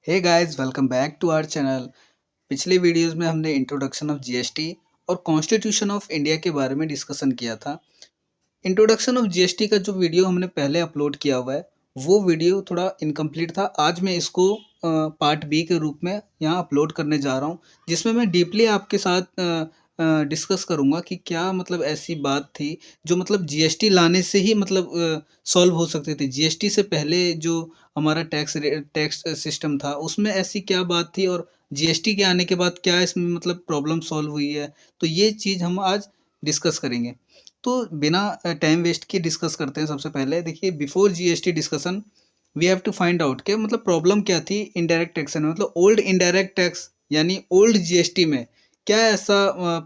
Hey guys, welcome back to our channel. पिछले videos में हमने इंट्रोडक्शन ऑफ जीएसटी और कॉन्स्टिट्यूशन ऑफ इंडिया के बारे में डिस्कशन किया था। इंट्रोडक्शन ऑफ जीएसटी का जो वीडियो हमने पहले अपलोड किया हुआ है, वो वीडियो थोड़ा इनकम्प्लीट था। आज मैं इसको पार्ट बी के रूप में यहाँ अपलोड करने जा रहा हूँ, जिसमें मैं डीपली आपके साथ डिस्कस करूँगा कि क्या मतलब ऐसी बात थी जो मतलब जीएसटी लाने से ही मतलब सॉल्व हो सकती थी। जीएसटी से पहले जो हमारा टैक्स सिस्टम था, उसमें ऐसी क्या बात थी और जीएसटी के आने के बाद क्या इसमें मतलब प्रॉब्लम सॉल्व हुई है। तो ये चीज़ हम आज डिस्कस करेंगे। तो बिना टाइम वेस्ट किए डिस्कस करते हैं। सबसे पहले देखिए, before GST discussion we have to find out कि मतलब प्रॉब्लम क्या थी इनडायरेक्ट टैक्स में, मतलब ओल्ड इनडायरेक्ट टैक्स यानी ओल्ड जीएसटी में क्या ऐसा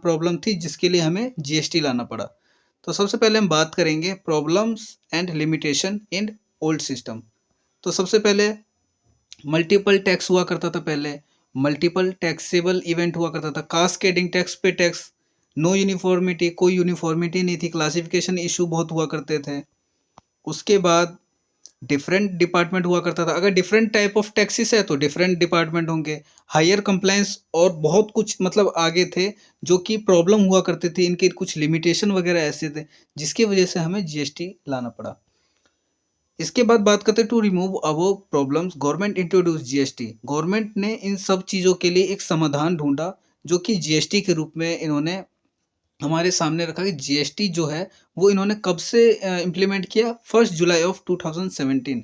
प्रॉब्लम थी जिसके लिए हमें जीएसटी लाना पड़ा। तो सबसे पहले हम बात करेंगे problems and limitation in old system. तो सबसे पहले मल्टीपल टैक्स हुआ करता था पहले, मल्टीपल टैक्सेबल इवेंट हुआ करता था, कास्केडिंग टैक्स पे टैक्स, नो यूनिफॉर्मिटी, कोई यूनिफॉर्मिटी नहीं थी, क्लासिफिकेशन इशू बहुत हुआ करते थे। उसके बाद डिफरेंट डिपार्टमेंट हुआ करता था। अगर डिफरेंट टाइप ऑफ टैक्सेस है तो डिफरेंट डिपार्टमेंट होंगे। हायर कंप्लायंस और बहुत कुछ मतलब आगे थे जो कि प्रॉब्लम हुआ करते थे, इनके कुछ लिमिटेशन वगैरह ऐसे थे जिसकी वजह से हमें जीएसटी लाना पड़ा। इसके बाद बात करते हैं to remove above problems government introduce GST. Government ने इन सब चीज़ों के लिए एक समाधान ढूंढा जो कि जीएसटी के रूप में इन्होंने हमारे सामने रखा कि जीएसटी जो है वो इन्होंने कब से इम्प्लीमेंट किया, 1 जुलाई ऑफ 2017।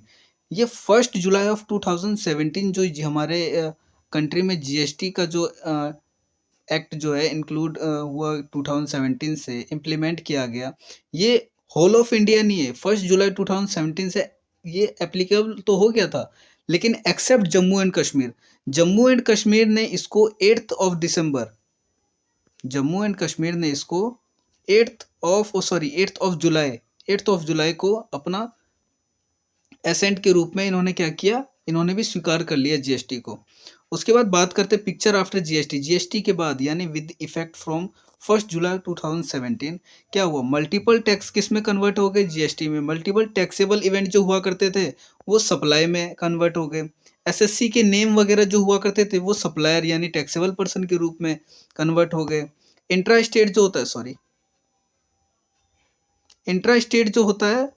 ये 1 जुलाई ऑफ 2017 जो हमारे कंट्री में जीएसटी का जो एक्ट जो है इंक्लूड हुआ 2017 से इम्प्लीमेंट किया गया। ये होल ऑफ इंडिया नहीं है, 1 जुलाई 2017 से ये एप्लीकेबल तो हो गया था, लेकिन except Jammu and Kashmir. Jammu and Kashmir ने इसको 8th of December, Jammu and Kashmir ने इसको 8th ऑफ जुलाई को अपना एसेंट के रूप में इन्होंने क्या किया, इन्होंने भी स्वीकार कर लिया जीएसटी को। उसके बाद बात करते हैं पिक्चर आफ्टर जीएसटी। जीएसटी के बाद यानी विद इफेक्ट फ्रॉम 1 जुलाई 2017 क्या हुआ, मल्टीपल टैक्स किस में कन्वर्ट हो गए, जीएसटी में। मल्टीपल टैक्सेबल इवेंट जो हुआ करते थे वो सप्लाई में कन्वर्ट हो गए। एसएससी के नेम वगैरह जो हुआ करते थे वो सप्लायर यानी टैक्सेबल पर्सन के रूप में कन्वर्ट हो गए। इंट्रा स्टेट जो होता है, सॉरी, इंट्रा स्टेट जो होता है,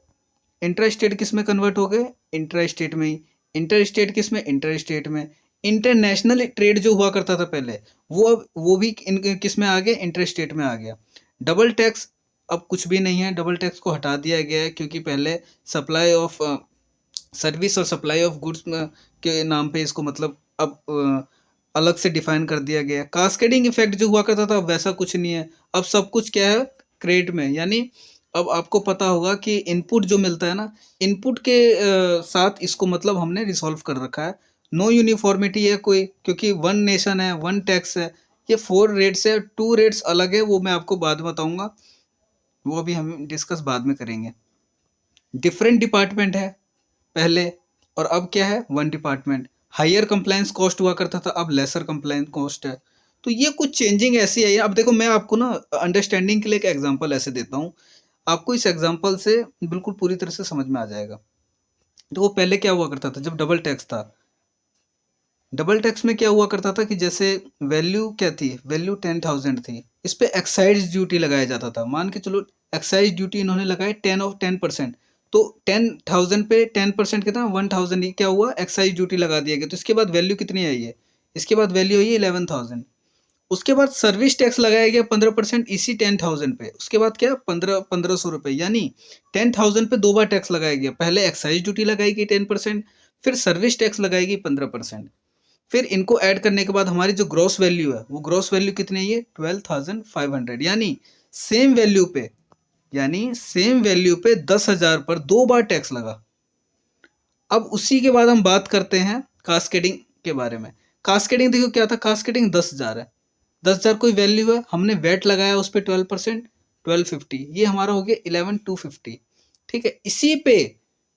इंट्रा स्टेट किस में कन्वर्ट हो गए, इंट्रा स्टेट में ही। इंटर स्टेट किस में, इंटर स्टेट में। इंटरनेशनल ट्रेड जो हुआ करता था पहले वो भी किस में आ गया, इंटर स्टेट में आ गया। डबल टैक्स अब कुछ भी नहीं है, डबल टैक्स को हटा दिया गया है क्योंकि पहले सप्लाई ऑफ सर्विस और सप्लाई ऑफ गुड्स के नाम पे इसको मतलब अब अलग से डिफाइन कर दिया गया है। कास्केडिंग इफेक्ट जो हुआ करता था वैसा कुछ नहीं है, अब सब कुछ क्या है, क्रेडिट में। यानी अब आपको पता होगा कि इनपुट जो मिलता है ना, इनपुट के साथ इसको मतलब हमने रिसॉल्व कर रखा है। नो यूनिफॉर्मिटी है कोई, क्योंकि वन नेशन है, वन टैक्स है। ये 4 रेट्स है, 2 रेट्स अलग है, वो मैं आपको बाद में बताऊंगा, वो अभी हम डिस्कस बाद में करेंगे। डिफरेंट डिपार्टमेंट है पहले और अब क्या है, one department. Higher compliance cost हुआ करता था, अब लेसर कंप्लायंस कॉस्ट है। तो ये कुछ चेंजिंग ऐसी है। अब देखो, मैं आपको ना अंडरस्टैंडिंग के लिए एक एग्जांपल ऐसे देता हूँ, आपको इस एग्जांपल से बिल्कुल पूरी तरह से समझ में आ जाएगा। तो वो पहले क्या हुआ करता था जब डबल टैक्स था, डबल टैक्स में क्या हुआ करता था कि जैसे वैल्यू क्या थी, वैल्यू 10,000 थी, इस पे एक्साइज ड्यूटी लगाया जाता था। मान के चलो एक्साइज ड्यूटी इन्होंने लगाई 10%। तो 10,000 पे 10% कितना, 1,000 ही क्या हुआ, एक्साइज ड्यूटी लगा दिया गया। तो इसके बाद वैल्यू कितनी आई है, इसके बाद वैल्यू आई है 11,000। उसके बाद सर्विस टैक्स लगाया गया 15% इसी 10,000 पे। उसके बाद क्या, 1,500 रुपये, यानी 10,000 पे 2 बार टैक्स लगाया गया। पहले एक्साइज ड्यूटी लगाएगी 10%, फिर सर्विस टैक्स लगाएगी 15%। फिर इनको ऐड करने के बाद हमारी जो ग्रॉस वैल्यू है, वो ग्रॉस वैल्यू कितनी है, 12,500। यानी सेम वैल्यू पे, यानी सेम वैल्यू पे 10,000 पर 2 बार टैक्स लगा। अब उसी के बाद हम बात करते हैं कास्केडिंग के बारे में। कास्केडिंग देखो क्या था, कास्केडिंग 10,000 है, 10,000 कोई वैल्यू है, हमने वेट लगाया उस पर 12%, 1250, ये हमारा हो गया 11,250। ठीक है, इसी पे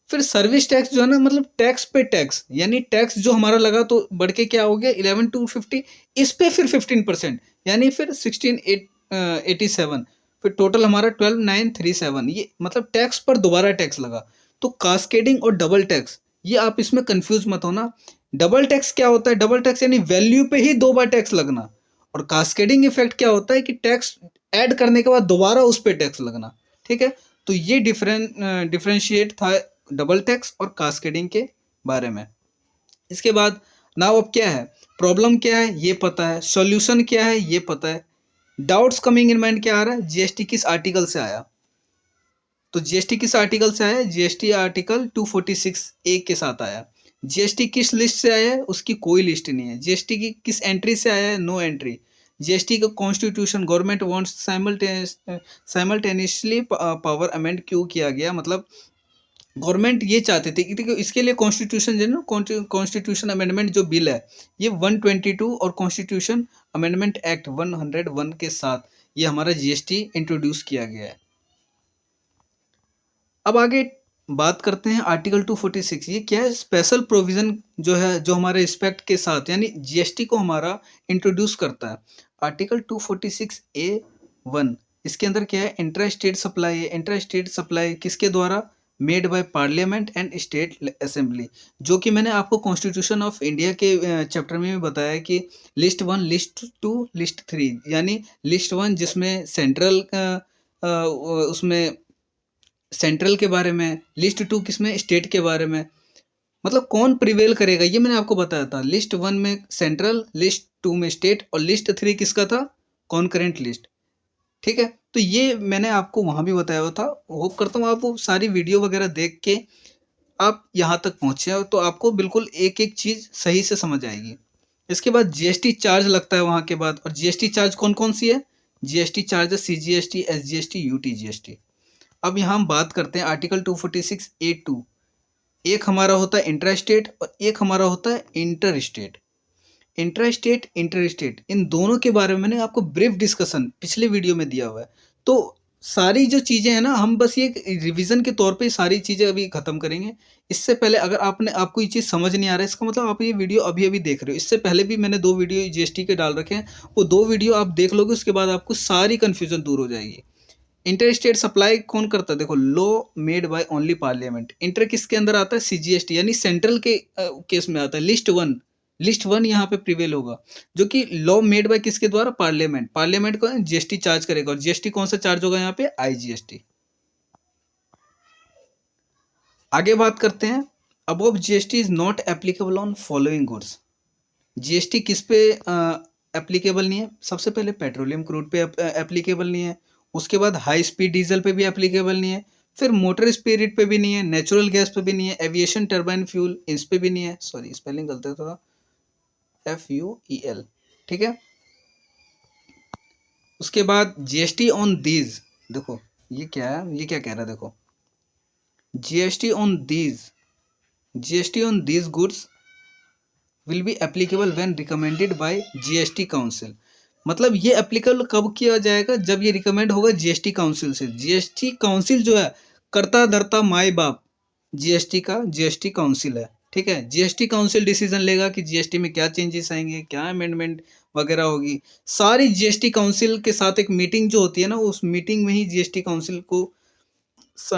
फिर सर्विस टैक्स जो है ना, मतलब टैक्स पे टैक्स, यानी टैक्स जो हमारा लगा तो बढ़ के क्या हो गया 11,250। इस पे फिर 15%, यानी फिर 16,887, फिर टोटल हमारा 12,937। ये मतलब टैक्स पर दोबारा टैक्स लगा। तो कास्केडिंग और डबल टैक्स, ये आप इसमें कंफ्यूज मत होना। डबल टैक्स क्या होता है? डबल टैक्स यानी वैल्यू पे ही 2 बार टैक्स लगना। और कास्केडिंग इफेक्ट क्या होता है कि टैक्स ऐड करने के बाद दोबारा उस पे टैक्स लगना। ठीक है? तो ये डिफरेंशिएट था डबल टैक्स और कास्केडिंग के बारे में। इसके बाद नाउ अब क्या है, प्रॉब्लम क्या है ये पता है, सॉल्यूशन क्या है ये पता है। डाउट्स कमिंग इन माइंड क्या आ रहा है, जीएसटी किस आर्टिकल से आया? तो जीएसटी किस आर्टिकल से आया? जीएसटी आर्टिकल 246 ए के साथ आया। जीएसटी किस लिस्ट से आया है? उसकी कोई लिस्ट नहीं है। जीएसटी की किस एंट्री से आया है? No entry. जीएसटी का constitution government wants simultaneously power amend क्यों किया गया? मतलब गवर्नमेंट ये चाहते थे कि देखो इसके लिए कॉन्स्टिट्यूशन जो है ना, कॉन्स्टिट्यूशन अमेंडमेंट जो बिल है ये 122 और कॉन्स्टिट्यूशन अमेंडमेंट एक्ट 101 के साथ ये हमारा जीएसटी इंट्रोड्यूस किया गया है। अब आगे बात करते हैं आर्टिकल 246। ये क्या है? स्पेशल प्रोविजन जो है, जो हमारे रिस्पेक्ट के साथ यानी जीएसटी को हमारा इंट्रोड्यूस करता है। आर्टिकल 246 ए 1 इसके अंदर क्या है? इंट्रा स्टेट सप्लाई है। इंट्रा स्टेट सप्लाई किसके द्वारा? Made by parliament and state assembly. जो कि मैंने आपको कॉन्स्टिट्यूशन ऑफ इंडिया के चैप्टर में भी बताया कि लिस्ट 1, लिस्ट 2, लिस्ट 3 यानी लिस्ट 1 जिसमें सेंट्रल उसमें सेंट्रल के बारे में, लिस्ट 2 किसमें? स्टेट के बारे में। मतलब कौन प्रिवेल करेगा ये मैंने आपको बताया था। लिस्ट 1 में सेंट्रल, लिस्ट 2 में स्टेट और लिस्ट 3 किसका था? Concurrent list. ठीक है? तो ये मैंने आपको वहाँ भी बताया हुआ था। होप करता हूँ आप वो सारी वीडियो वगैरह देख के आप यहाँ तक पहुँचे हो तो आपको बिल्कुल एक-एक चीज़ सही से समझ आएगी। इसके बाद जीएसटी चार्ज लगता है वहाँ के बाद, और जीएसटी चार्ज कौन-कौन सी है? जीएसटी चार्ज है सीजीएसटी, एसजीएसटी, यूटी जीएसटी। अब यहाँ हम बात करते हैं आर्टिकल 246(a)(2। एक हमारा होता है इंट्रा स्टेट और एक हमारा होता है inter state. Intra state, inter state in दोनों के बारे में मैंने आपको ब्रीफ डिस्कशन पिछले वीडियो में दिया हुआ है। तो सारी जो चीज़ें हैं ना, हम बस ये रिवीजन के तौर पे सारी चीज़ें अभी ख़त्म करेंगे। इससे पहले अगर आपको ये चीज़ समझ नहीं आ रहा है, इसका मतलब आप ये वीडियो अभी-अभी देख रहे हो। इससे पहले भी मैंने 2 वीडियो जीएसटी के डाल रखे हैं। वो 2 वीडियो आप देख लोगे, उसके बाद आपको सारी कन्फ्यूज़न दूर हो जाएगी। इंटर स्टेट सप्लाई कौन करता है? देखो, law made by only parliament. Inter किसके अंदर आता है? सीजीएसटी यानी सेंट्रल के केस में आता है। लिस्ट 1 यहाँ पे प्रिवेल होगा, जो कि लॉ मेड बाय किसके द्वारा? पार्लियामेंट। पार्लियामेंट को जीएसटी चार्ज करेगा, और जीएसटी कौन सा चार्ज होगा यहाँ पे? आईजीएसटी। आगे बात करते हैं, above GST is not applicable on following goods. GST किस पे एप्लीकेबल नहीं है? सबसे पहले पेट्रोलियम क्रूड पे एप्लीकेबल नहीं है। उसके बाद हाई स्पीड डीजल पे भी एप्लीकेबल नहीं है। फिर मोटर स्पिरिट पे भी नहीं है, नेचुरल गैस पे भी नहीं है, एविएशन टर्बाइन फ्यूल इस पे भी नहीं है। सॉरी, स्पेलिंग गलत है थोड़ा, FUEL। ठीक है? उसके बाद जीएसटी ऑन दीज, देखो ये क्या है, ये क्या कह रहा है? देखो, GST on these goods will be applicable when recommended by GST council. मतलब ये एप्लीकेबल कब किया जाएगा? जब ये रिकमेंड होगा जीएसटी काउंसिल से। जीएसटी काउंसिल जो है, कर्ता धर्ता माई बाप जीएसटी का जीएसटी काउंसिल है। ठीक है? जीएसटी काउंसिल डिसीजन लेगा कि जीएसटी में क्या चेंजेस आएंगे, क्या अमेंडमेंट वगैरह होगी। सारी जीएसटी काउंसिल के साथ एक मीटिंग जो होती है ना, उस मीटिंग में ही जीएसटी काउंसिल को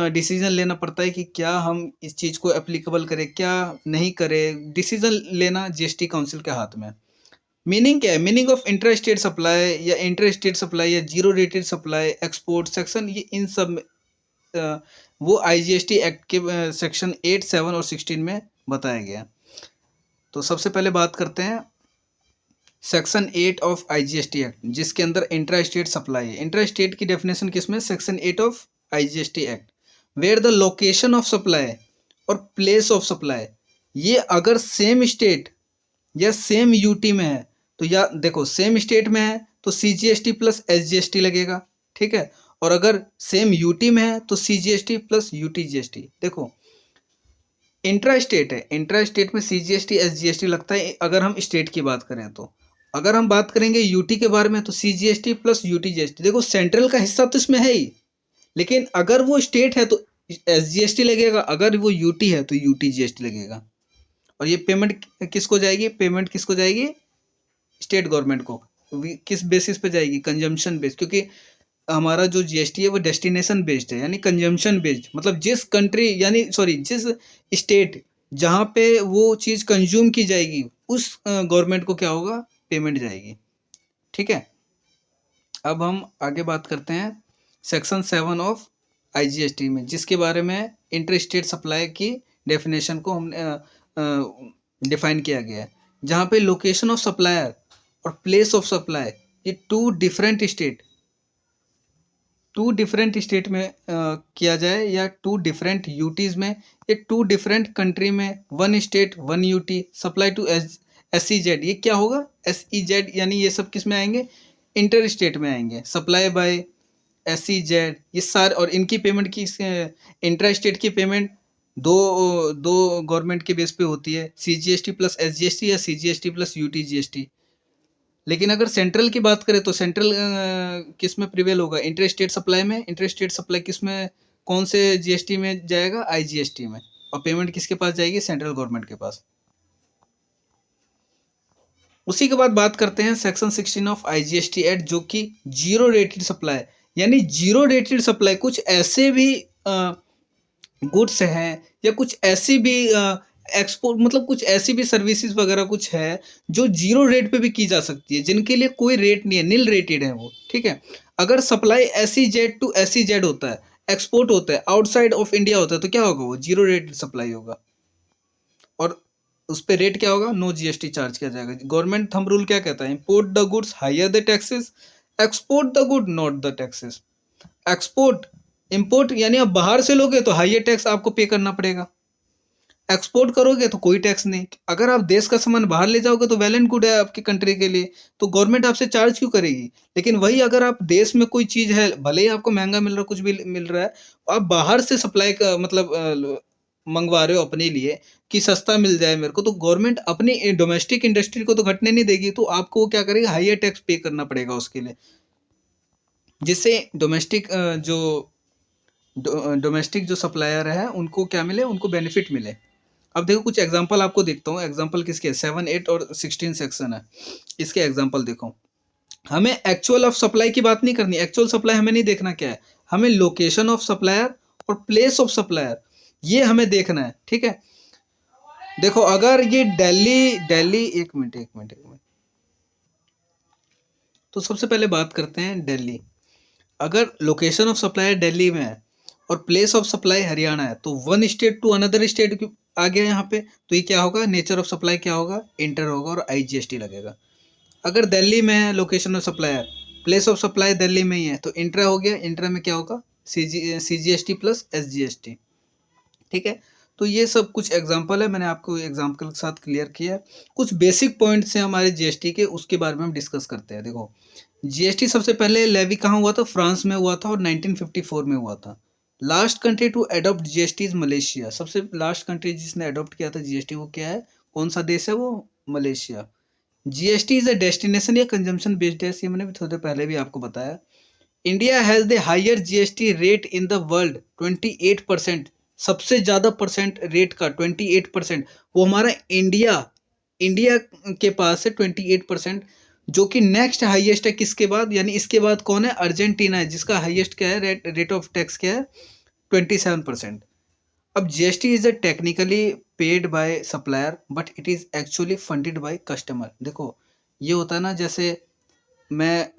डिसीजन लेना पड़ता है कि क्या हम इस चीज़ को एप्लीकेबल करें, क्या नहीं करें। डिसीजन लेना जीएसटी काउंसिल के हाथ में है। मीनिंग क्या है? Meaning of inter state supply या इंटर स्टेट सप्लाई या zero rated supply, export section, ये इन सब में वो आईजीएसटी एक्ट के सेक्शन 8, 7 और 16 में बताया गया। तो सबसे पहले बात करते हैं सेक्शन 8 ऑफ आईजीएसटी एक्ट, जिसके अंदर इंट्रा स्टेट सप्लाई है। इंट्रा स्टेट की डेफिनेशन किसमें? Section 8 of IGST act. Where the location of supply और प्लेस ऑफ सप्लाई, ये अगर सेम स्टेट या सेम यूटी में है तो, या देखो सेम स्टेट में है तो सीजीएसटी प्लस एसजीएसटी लगेगा। ठीक है? और अगर सेम यूटी में है तो सीजीएसटी प्लस यूटी जीएसटी। देखो, इंट्रा स्टेट है, इंट्रा स्टेट में सीजीएसटी एसजीएसटी लगता है अगर हम स्टेट की बात करें तो। अगर हम बात करेंगे यूटी के बारे में तो सीजीएसटी प्लस यूटी जीएसटी। देखो, सेंट्रल का हिस्सा तो इसमें है ही, लेकिन अगर वो स्टेट है तो एसजीएसटी लगेगा, अगर वो यूटी है तो यूटी जीएसटी लगेगा। और ये पेमेंट किसको जाएगी? पेमेंट किसको जाएगी? स्टेट गवर्नमेंट को। किस बेसिस पे जाएगी? कंजम्पशन बेस्ड, क्योंकि हमारा जो जीएसटी है वो डेस्टिनेशन बेस्ड है, यानी कंजम्पशन बेस्ड। मतलब जिस कंट्री यानी सॉरी जिस स्टेट जहाँ पे वो चीज़ कंज्यूम की जाएगी उस गवर्नमेंट को क्या होगा, पेमेंट जाएगी। ठीक है। अब हम आगे बात करते हैं सेक्शन 7 ऑफ आईजीएसटी में, जिसके बारे में इंटर स्टेट सप्लाई की डेफिनेशन को हमने डिफाइन किया गया है, जहाँ पे लोकेशन ऑफ सप्लायर और प्लेस ऑफ सप्लाई ये टू डिफरेंट स्टेट में किया जाए, या टू डिफरेंट यूटीज में, या टू डिफरेंट कंट्री में, one state one UT supply to SEZ। ये क्या होगा, SEZ, यानी ये सब किस में आएंगे, इंटर स्टेट में आएंगे। सप्लाई बाय SEZ, ये सारे, और इनकी पेमेंट की इंटर स्टेट की पेमेंट दो दो गवर्नमेंट के बेस पे होती है, CGST प्लस SGST या CGST प्लस UTGST। लेकिन अगर सेंट्रल की बात करें तो सेंट्रल किस में प्रिवेल होगा, इंटर स्टेट सप्लाई में। इंटर स्टेट सप्लाई किस में, कौन से GST में जाएगा, IGST में। और पेमेंट किसके पास जाएगी, सेंट्रल गवर्नमेंट के पास। उसी के बाद बात करते हैं सेक्शन 16 ऑफ IGST एक्ट, जो कि जीरो रेटेड सप्लाई, यानी जीरो रेटेड सप्लाई कुछ ऐसे भी गुड्स हैं, या कुछ ऐसी भी एक्सपोर्ट, मतलब कुछ ऐसी भी सर्विसेज वगैरह कुछ है जो जीरो रेट पे भी की जा सकती है, जिनके लिए कोई रेट नहीं है, नील रेटेड है वो। ठीक है। अगर सप्लाई SEZ टू SEZ होता है, एक्सपोर्ट होता है, आउटसाइड ऑफ इंडिया होता है, तो क्या होगा, वो जीरो रेटेड सप्लाई होगा। और उस पर रेट क्या होगा, नो GST चार्ज किया जाएगा। गवर्नमेंट थंब रूल क्या कहता है, import the goods higher the taxes, export the good not the taxes. Export, import यानी आप बाहर से लोगे तो हाईयर टैक्स आपको पे करना पड़ेगा, एक्सपोर्ट करोगे तो कोई टैक्स नहीं। अगर आप देश का सामान बाहर ले जाओगे तो वेल एंड गुड है आपकी कंट्री के लिए, तो गवर्नमेंट आपसे चार्ज क्यों करेगी। लेकिन वही अगर आप देश में कोई चीज़ है, भले ही आपको महंगा मिल रहा है, कुछ भी मिल रहा है, आप बाहर से सप्लाई का मतलब मंगवा रहे हो अपने लिए कि सस्ता मिल जाए मेरे को, तो गवर्नमेंट अपनी डोमेस्टिक इंडस्ट्री को तो घटने नहीं देगी, तो आपको वो क्या करेगी, हाईयर टैक्स पे करना पड़ेगा उसके लिए, जिससे डोमेस्टिक जो सप्लायर है उनको क्या मिले, उनको बेनिफिट मिले। अब देखो कुछ एग्जांपल आपको देखता हूँ, एग्जांपल किसके, 7, 8 और 16 सेक्शन है, इसके एग्जांपल देखो। हमें एक्चुअल ऑफ सप्लाई की बात नहीं करनी, एक्चुअल सप्लाई हमें नहीं देखना क्या है, हमें लोकेशन ऑफ सप्लायर और प्लेस ऑफ सप्लायर ये हमें देखना है। ठीक है। देखो अगर ये दिल्ली दिल्ली, एक मिनट, तो सबसे पहले बात करते हैं दिल्ली। अगर लोकेशन ऑफ सप्लाई दिल्ली में है और प्लेस ऑफ सप्लाई हरियाणा है, तो one state to another state आ गया यहाँ पे, तो ये क्या होगा, नेचर ऑफ सप्लाई क्या होगा, इंटर होगा और IGST लगेगा। अगर दिल्ली में है location of supplier, place of supply Delhi में ही है, तो इंट्रा हो गया, इंट्रा में क्या होगा, CGST प्लस SGST। ठीक है। तो ये सब कुछ एग्जांपल है, मैंने आपको एग्जांपल के साथ क्लियर किया है। कुछ बेसिक पॉइंट्स हैं हमारे GST के, उसके बारे में हम डिस्कस करते हैं। देखो GST सबसे पहले लेवी कहाँ हुआ था, फ्रांस में हुआ था और 1954 में हुआ था। Last country to adopt GST is Malaysia. सबसे लास्ट कंट्री जिसने अडॉप्ट किया था GST वो क्या है, कौन सा देश है वो, Malaysia. GST is a destination या कंजम्पशन बेस्ड टैक्स, ये मैंने भी थोड़े पहले भी आपको बताया। India has the higher GST rate in the world, 28%। सबसे ज़्यादा परसेंट रेट का 28%, वो हमारा इंडिया इंडिया के पास है 28%, जो कि नेक्स्ट हाईएस्ट है किसके बाद, यानी इसके बाद कौन है, अर्जेंटीना है, जिसका हाईएस्ट क्या है, रेट ऑफ टैक्स क्या है, 27%। अब GST is a technically paid by supplier but it is actually funded by customer. देखो ये होता है ना, जैसे मैं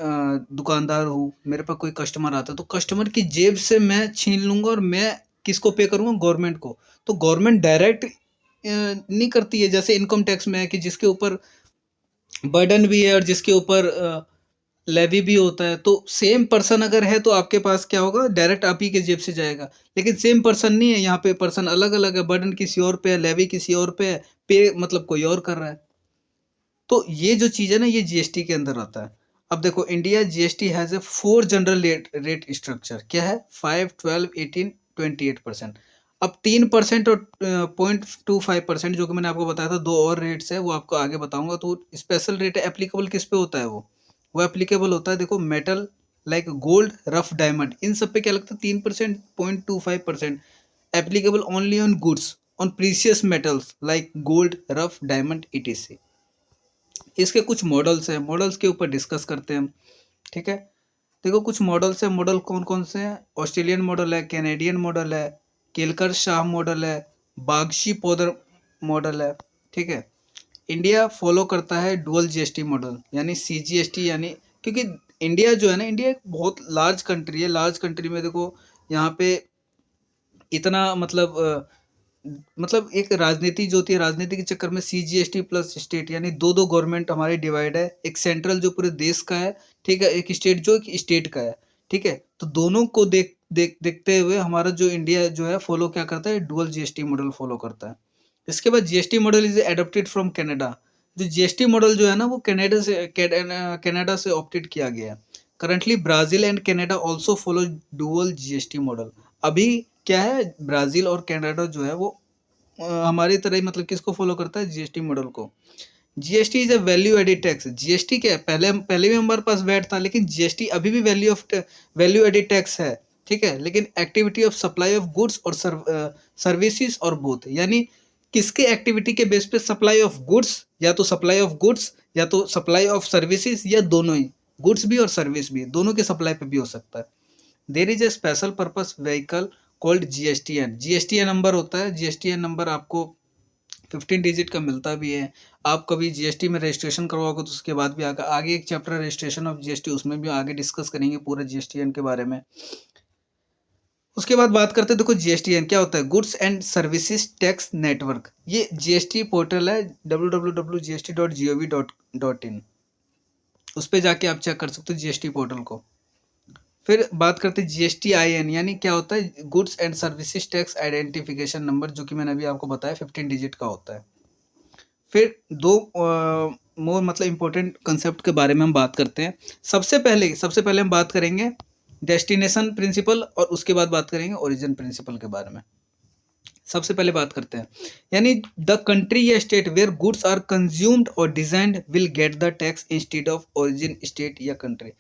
दुकानदार हूँ, मेरे पास कोई कस्टमर आता है, तो कस्टमर की जेब से मैं छीन लूंगा और मैं किसको पे करूँगा, गवर्नमेंट को। तो गवर्नमेंट डायरेक्ट नहीं करती है, जैसे इनकम टैक्स में है कि जिसके ऊपर बर्डन भी है और जिसके ऊपर लेवी भी होता है, तो सेम पर्सन अगर है तो आपके पास क्या होगा, डायरेक्ट आप ही के जेब से जाएगा। लेकिन सेम पर्सन नहीं है, यहाँ पे पर्सन अलग अलग है, बर्डन किसी और पे है, लेवी किसी और पे है, पे मतलब कोई और कर रहा है। तो ये जो चीज़ है ना, ये GST के अंदर आता है। अब देखो India GST has a 4 general rate structure, क्या है, 5, 12, 18, 28%। अब 3% और 0.25% जो कि मैंने आपको बताया था, दो और रेट्स है वो आपको आगे बताऊंगा। तो स्पेशल रेट एप्लीकेबल किस पे होता है, वो एप्लीकेबल होता है, देखो metal like gold, rough diamond, इन सब पे क्या लगता है, 3%, 0.25%। Applicable only on goods on precious metals like gold, rough diamond, ETC। इसके कुछ मॉडल्स हैं, मॉडल्स के ऊपर डिस्कस करते हैं हम। ठीक है। देखो कुछ मॉडल्स हैं, मॉडल कौन कौन से हैं, ऑस्ट्रेलियन मॉडल है, कैनेडियन मॉडल है, केलकर शाह मॉडल है, बागशी पाउडर मॉडल है, ठीक है। इंडिया फॉलो करता है डुअल जीएसटी मॉडल यानी सीजीएसटी, यानी क्योंकि इंडिया जो है ना, इंडिया एक बहुत लार्ज कंट्री है। लार्ज कंट्री में देखो यहाँ पे इतना मतलब एक राजनीति जो होती है, राजनीति के चक्कर में सीजीएसटी प्लस स्टेट यानी दो दो गवर्नमेंट हमारी डिवाइड है। एक सेंट्रल जो पूरे देश का है, ठीक है, एक स्टेट जो एक स्टेट का है, ठीक है। तो दोनों को देखते हुए हमारा जो इंडिया जो है फॉलो क्या करता है, डुअल जीएसटी मॉडल फॉलो करता है। इसके बाद GST model is adopted from Canada. जो जीएसटी मॉडल जो है ना वो कनाडा से ऑप्टेड किया गया है। Currently Brazil and Canada also follow dual GST model. अभी क्या है, ब्राजील और कनाडा जो है वो हमारी तरह ही मतलब किसको फॉलो करता है, जीएसटी मॉडल को। GST is a value added tax. GST क्या है, पहले भी हमारे पास वैट था, लेकिन जीएसटी अभी भी वैल्यू एडेड टैक्स है, ठीक है। लेकिन activity of supply of goods और सर्विसेज और बोथ, यानी किसके एक्टिविटी के बेस पे, सप्लाई ऑफ गुड्स या तो सप्लाई ऑफ गुड्स या तो सप्लाई ऑफ सर्विसेज या दोनों ही, गुड्स भी और सर्विस भी, दोनों के सप्लाई पे भी हो सकता है। There is a special purpose vehicle called GSTN. GSTN number होता है, जीएसटीएन नंबर आपको 15 डिजिट का मिलता भी है। आप कभी जीएसटी में रजिस्ट्रेशन करवाओगे तो उसके बाद भी आगे एक चैप्टर रजिस्ट्रेशन ऑफ जीएसटी, उसमें भी आगे डिस्कस करेंगे पूरा जीएसटीएन के बारे में। उसके बाद बात करते हैं, देखो जीएसटीएन क्या होता है, goods and services tax network. ये जीएसटी पोर्टल है www.gst.gov.in, उस पर जाके आप चेक कर सकते हो जीएसटी पोर्टल को। फिर बात करते हैं जीएसटीआईएन, यानी क्या होता है, goods and services tax identification number, जो कि मैंने अभी आपको बताया 15 डिजिट का होता है। फिर दो मोर मतलब इम्पोर्टेंट कंसेप्ट के बारे में हम बात करते हैं। सबसे पहले हम बात करेंगे डेस्टिनेशन प्रिंसिपल, और उसके बाद बात करेंगे ओरिजिन प्रिंसिपल के बारे में। सबसे पहले बात करते हैं, यानी द कंट्री या state where goods are consumed और designed will get the tax instead of origin state या कंट्री।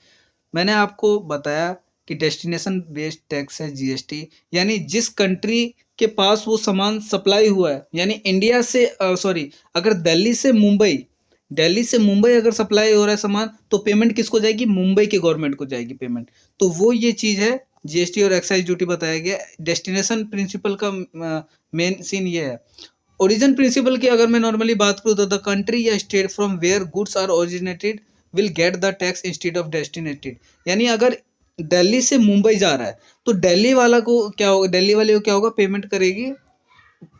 मैंने आपको बताया कि डेस्टिनेशन बेस्ड टैक्स है जीएसटी, यानी जिस कंट्री के पास वो सामान सप्लाई हुआ है, यानी इंडिया से अगर दिल्ली से मुंबई अगर सप्लाई हो रहा है सामान, तो पेमेंट किसको जाएगी, मुंबई के गवर्नमेंट को जाएगी पेमेंट। तो वो ये चीज़ है, जीएसटी और एक्साइज ड्यूटी बताया गया। डेस्टिनेशन प्रिंसिपल का मेन सीन ये है। ओरिजिन प्रिंसिपल की अगर मैं नॉर्मली बात करूँ तो द कंट्री या state from where goods are originated will get the tax instead of destinated, यानी अगर दिल्ली से मुंबई जा रहा है तो दिल्ली वाले को क्या होगा, पेमेंट करेगी,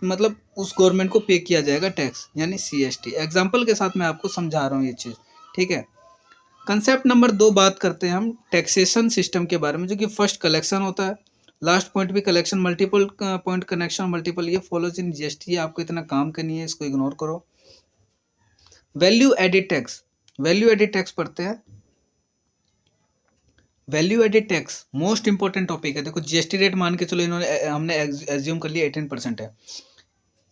मतलब उस गवर्नमेंट को पे किया जाएगा टैक्स, यानी सीएसटी। एग्जांपल के साथ मैं आपको समझा रहा हूँ ये चीज़, ठीक है। कंसेप्ट नंबर 2 बात करते हैं हम टैक्सेशन सिस्टम के बारे में, जो कि फर्स्ट कलेक्शन होता है, लास्ट पॉइंट भी collection, multiple point connection, multiple ये फॉलोज इन जीएसटी। आपको इतना काम करनी है, इसको इग्नोर करो। वैल्यू एडेड टैक्स पढ़ते हैं। Value added tax most important topic है। देखो जीएसटी रेट मान के चलो, हमने एज्यूम कर लिया 18% है।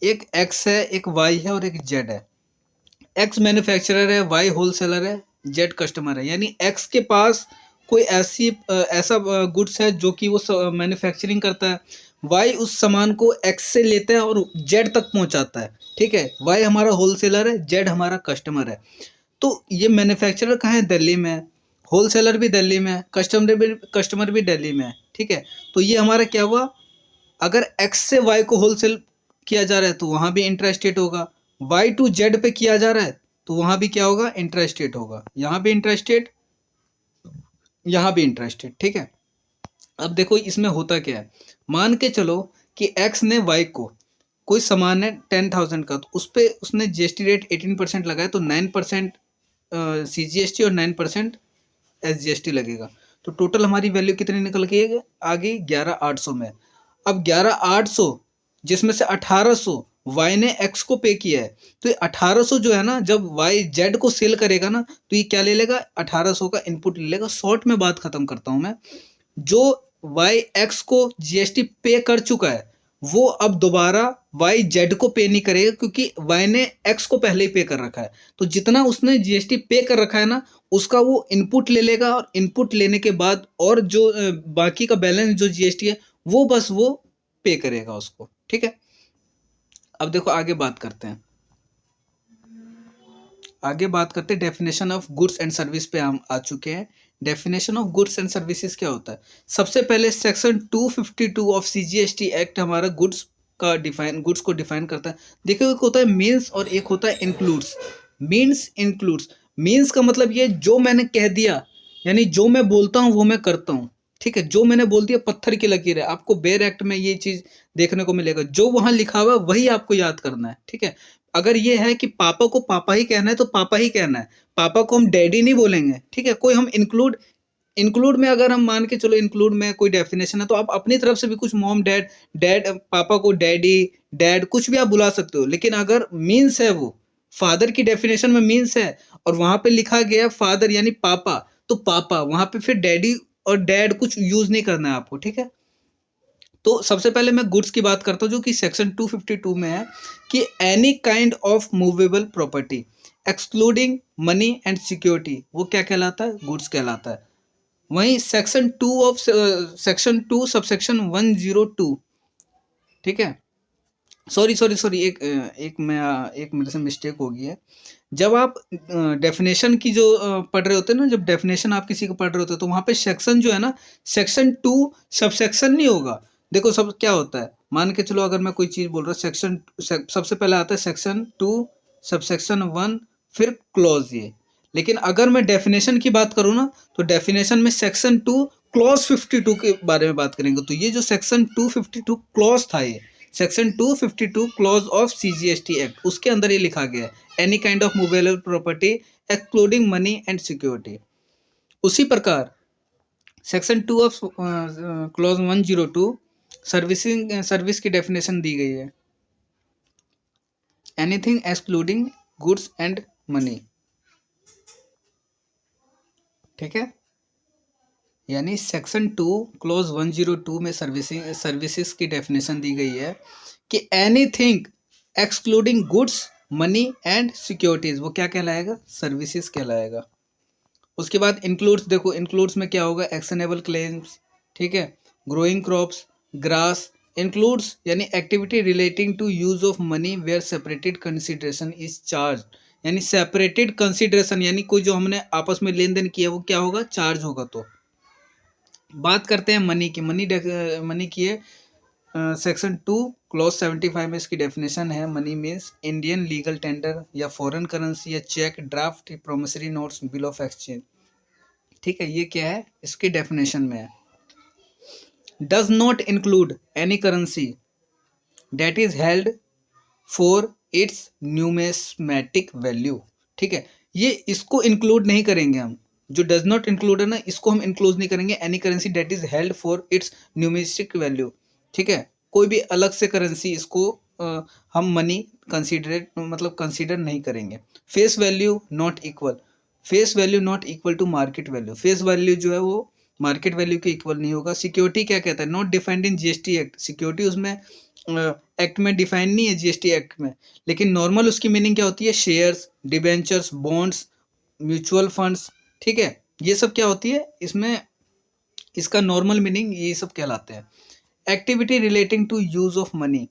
एक एक्स है, एक वाई है और एक जेड है। एक्स मैन्युफैक्चरर है, वाई होलसेलर है, जेड कस्टमर है। यानी एक्स के पास कोई ऐसा गुड्स है जो कि वो मैन्युफैक्चरिंग करता है, वाई उस सामान को एक्स से लेता है और जेड तक पहुंचाता है, ठीक है। वाई हमारा होलसेलर है, जेड हमारा कस्टमर है। तो ये मैन्युफैक्चरर कहाँ है, दिल्ली में है, होलसेलर भी दिल्ली में है, कस्टमर भी दिल्ली में है, ठीक है। तो ये हमारा क्या हुआ, अगर एक्स से वाई को होलसेल किया जा रहा है तो वहाँ भी इंट्रा स्टेट होगा, वाई टू जेड पे किया जा रहा है तो वहाँ भी क्या होगा, इंट्रा स्टेट होगा। यहाँ भी इंट्रा स्टेट, यहाँ भी इंट्रा स्टेट, ठीक है। अब देखो इसमें होता क्या है, मान के चलो कि एक्स ने वाई को कोई सामान है 10,000 का, तो उस पर उसने जीएसटी रेट 18% लगाया, तो 9% सीजीएसटी और 9% एसजीएसटी लगेगा। तो टोटल हमारी वैल्यू कितनी निकल के आ गई, 11,800 में। अब 11,800 जिसमें से 1,800 वाई ने एक्स को पे किया है, तो ये 1,800 जो है ना, जब वाई जेड को सेल करेगा ना, तो ये क्या ले लेगा, 1,800 का इनपुट ले लेगा। शॉर्ट में बात खत्म करता हूं मैं, जो वाई एक्स को जीएसटी पे कर चुका है वो अब दोबारा वाई जेड को पे नहीं करेगा, क्योंकि वाई ने एक्स को पहले ही पे कर रखा है। तो जितना उसने जीएसटी पे कर रखा है ना, उसका वो इनपुट ले लेगा, और इनपुट लेने के बाद और जो बाकी का बैलेंस जो जीएसटी है वो बस वो पे करेगा उसको, ठीक है। अब देखो आगे बात करते हैं, definition of goods and service पे हम आ चुके हैं। Definition of goods and services क्या होता है, सबसे पहले सेक्शन 252 ऑफ सीजीएसटी एक्ट हमारा गुड्स का डिफाइन, गुड्स को डिफाइन करता है। देखो एक होता है मीन्स और एक होता है इंक्लूड्स। मीन्स इंक्लूड्स, मीन्स का मतलब ये जो मैंने कह दिया, यानी जो मैं बोलता हूँ वो मैं करता हूँ, ठीक है। जो मैंने बोल दिया पत्थर की लकीर है, आपको बेयर एक्ट में ये चीज देखने को मिलेगा, जो वहां लिखा हुआ है वही आपको याद करना है, ठीक है। अगर ये है कि पापा को पापा ही कहना है तो पापा ही कहना है, पापा को हम डैडी नहीं बोलेंगे, ठीक है। कोई हम इंक्लूड, इंक्लूड में अगर हम मान के चलो इंक्लूड में कोई डेफिनेशन है तो आप अपनी तरफ से भी कुछ मॉम डैड, डैड पापा को डैडी डैड कुछ भी आप बुला सकते हो। लेकिन अगर मीन्स है, वो फादर की डेफिनेशन में मीन्स है और वहां पे लिखा गया फादर यानी पापा, तो पापा वहां पे फिर डैडी और डैड कुछ यूज नहीं करना है आपको, ठीक है। तो सबसे पहले मैं गुड्स की बात करता हूँ जो कि सेक्शन 252 में है कि any kind of movable property excluding money and security, वो क्या कहलाता है, गुड्स कहलाता है। वहीं सेक्शन 2 सबसेक्शन 102, ठीक है। सॉरी एक मेरे से मिस्टेक हो गई है। जब आप डेफिनेशन की जो पढ़ रहे होते हैं ना, जब डेफिनेशन आप किसी को पढ़ रहे होते हैं तो वहां पे सेक्शन जो है ना, सेक्शन 2 सबसेक्शन नहीं होगा। देखो सब क्या होता है, मान के चलो अगर मैं कोई चीज बोल रहा हूँ, सबसे पहले आता है सेक्शन 2 सबसेक्शन 1, फिर क्लॉज ये। लेकिन अगर मैं डेफिनेशन की बात करूँ ना, तो डेफिनेशन में सेक्शन 2 क्लॉज 52 के बारे में बात करेंगे। तो ये जो सेक्शन 252 क्लॉज था, ये section 252 clause of CGST act, उसके अंदर ये लिखा गया है any kind of movable property excluding money and security. उसी प्रकार section 2 of clause 102 servicing service की डेफिनेशन दी गई है, anything excluding goods and money, ठीक है। यानी सेक्शन 2 क्लॉज 102 में सर्विसेज की डेफिनेशन दी गई है कि anything excluding goods money and securities, वो क्या कहलाएगा, सर्विसेज कहलाएगा। उसके बाद इंक्लूड्स, देखो इंक्लूड्स में क्या होगा, एक्शनेबल क्लेम्स, ठीक है, ग्रोइंग क्रॉप्स, ग्रास। इंक्लूड्स यानी activity relating to use of money where separated consideration is charge, यानी सेपरेटेड कंसिडरेशन यानी कोई जो हमने आपस में लेन देन किया वो क्या होगा, चार्ज होगा। तो बात करते हैं मनी की, मनी की है सेक्शन 2 क्लॉज 75 में इसकी डेफिनेशन है, money means Indian legal tender या फॉरेन करेंसी या cheque, draft, promissory notes, bill of exchange, ठीक है। ये क्या है, इसकी डेफिनेशन में है, does not include any currency that is held for its numismatic value, ठीक है। ये इसको इंक्लूड नहीं करेंगे हम, जो डज नॉट इंक्लूड है ना, इसको हम इंक्लूड नहीं करेंगे, any currency that is held for its numismatic value, ठीक है। कोई भी अलग से करेंसी इसको हम मनी कंसीडरेट मतलब कंसीडर नहीं करेंगे। Face value not equal, face value not equal to market value, face value जो है वो मार्केट वैल्यू के इक्वल नहीं होगा। सिक्योरिटी क्या कहता है, not defined in GST act, security उसमें एक्ट में डिफाइन नहीं है, जीएसटी एक्ट में। लेकिन नॉर्मल उसकी मीनिंग क्या होती है, shares, debentures, bonds, mutual funds, ठीक है। ये सब क्या होती है इसमें, इसका नॉर्मल मीनिंग ये सब कहलाते हैं। Activity relating to use of money,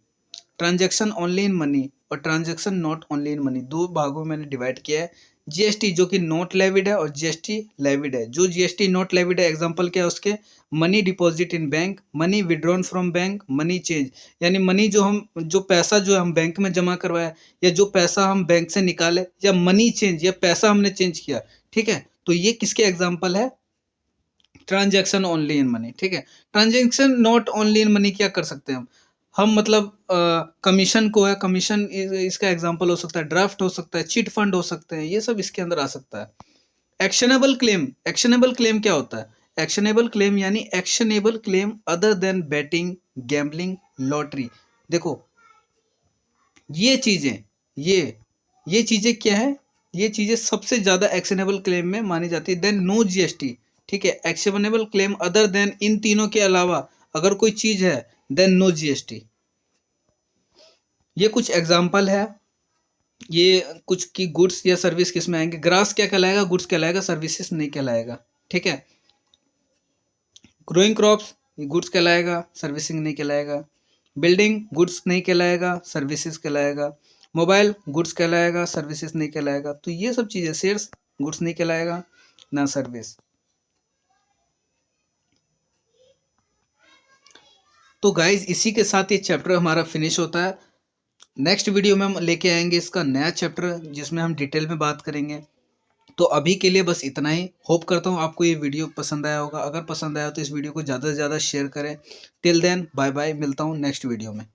transaction only in money और transaction not only in money, दो भागों में मैंने डिवाइड किया है। जीएसटी जो कि नॉट लेविड है और जीएसटी लेविड है। जो जीएसटी नॉट लेविड है एग्जांपल क्या है उसके, money deposit in bank, money withdrawn from bank, money change, यानी मनी जो हम, जो पैसा जो हम बैंक में जमा करवाया या जो पैसा हम बैंक से निकाले, या मनी चेंज या पैसा हमने चेंज किया, ठीक है। तो ये किसके एग्जाम्पल है, ट्रांजैक्शन ओनली इन मनी, ठीक है। Transaction not only in money क्या कर सकते हैं हम मतलब कमीशन को है, कमीशन इसका एग्जांपल हो सकता है, ड्राफ्ट हो सकता है, चिट फंड हो सकते हैं, ये सब इसके अंदर आ सकता है। एक्शनेबल क्लेम, एक्शनेबल क्लेम क्या होता है, एक्शनेबल क्लेम यानी actionable claim other than batting, gambling, lottery. देखो ये चीजें, ये चीजें क्या है, ये चीजें सबसे ज्यादा एक्शनेबल क्लेम में मानी जाती है। देन नो जीएसटी, ठीक है। एक्शनेबल क्लेम अदर देन, इन तीनों के अलावा अगर कोई चीज है देन नो जीएसटी। ये कुछ एग्जाम्पल है, ये कुछ की गुड्स या सर्विस किस में आएंगे, ग्रास क्या कहलाएगा, गुड्स कहलाएगा, सर्विसेज नहीं कहलाएगा, ठीक है। ग्रोइंग क्रॉप्स गुड्स कहलाएगा, सर्विसिंग नहीं कहलाएगा। बिल्डिंग गुड्स नहीं कहलाएगा, सर्विसेज कहलाएगा। मोबाइल गुड्स कहलाएगा, सर्विसेज नहीं कहलाएगा। तो ये सब चीज़ें, शेयर्स गुड्स नहीं कहलाएगा ना सर्विस। तो गाइज इसी के साथ ये चैप्टर हमारा फिनिश होता है। नेक्स्ट वीडियो में हम लेके आएंगे इसका नया चैप्टर जिसमें हम डिटेल में बात करेंगे। तो अभी के लिए बस इतना ही। होप करता हूँ आपको ये वीडियो पसंद आया होगा। अगर पसंद आया तो इस वीडियो को ज़्यादा से ज़्यादा शेयर करें। टिल देन बाय बाय, मिलता हूँ नेक्स्ट वीडियो में।